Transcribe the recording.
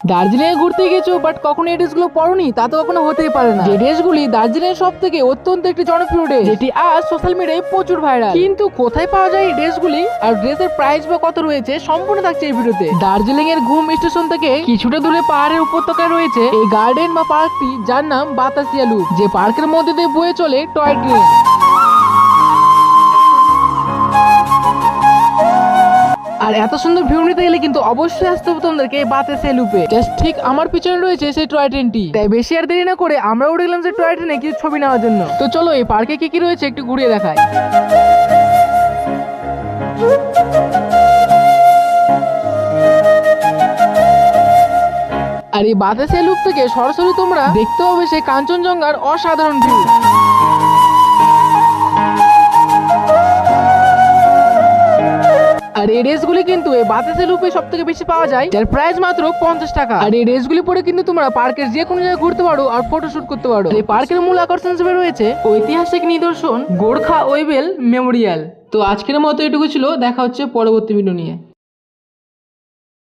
দার্জিলিং এ ঘুরতে গেছো বাট কখনো এই ড্রেসগুলো পরোনি, তা তো কখনো হতেই পারে না। যে ড্রেসগুলি দার্জিলিং এর সব থেকে অত্যন্ত একটি জনপ্রিয় ড্রেস, যেটি আজ সোশ্যাল মিডিয়ায় প্রচুর ভাইরাল। কিন্তু কোথায় পাওয়া যায় এই ড্রেসগুলি আর ড্রেসের প্রাইস বা কত রয়েছে সম্পূর্ণ থাকছে এই ভিডিওতে। দার্জিলিং এর ঘুম স্টেশন থেকে কিছুটা দূরে পাহাড়ের উপত্যকায় রয়েছে এই গার্ডেন বা পার্কটি, যার নাম বাতাসিয়া লুপ। যে পার্কের মধ্যে দিয়ে বয়ে চলে টয় ট্রেন। আর এত সুন্দর ভিউ নিতে গেলে কিন্তু অবশ্যই আসতে হবে তোমাদেরকে বাতাসিয়া লুপে। জাস্ট ঠিক আমার পিছনে রয়েছে সেই টয় ট্রেনটি। তাই বেশি আর দেরি না করে আমরা উঠে গেলাম সেই টয় ট্রেনে কিছু ছবি নেওয়ার জন্য। তো চলো এই পার্কে কি কি রয়েছে একটু ঘুরিয়ে দেখাই। আর এই বাতাসিয়া লুপ থেকে সরাসরি তোমরা দেখতে হবে সেই কাঞ্চনজঙ্ঘার অসাধারণ ভিউ। আর এই ড্রেসগুলি কিন্তু এই বাতাসিয়া লুপে সব থেকে বেশি পাওয়া যায়, যার প্রাইস মাত্র 50 টাকা। আর এই ড্রেসগুলি পরে কিন্তু তোমরা পার্কের যে কোনো জায়গায় ঘুরতে পারো আর ফটোশুট করতে পারো। এই পার্কের মূল আকর্ষণ হিসেবে রয়েছে ঐতিহাসিক নিদর্শন গোর্খা ওয়েবেল মেমোরিয়াল। তো আজকের মতো এটুকু ছিল, দেখা হচ্ছে পরবর্তী ভিডিও নিয়ে।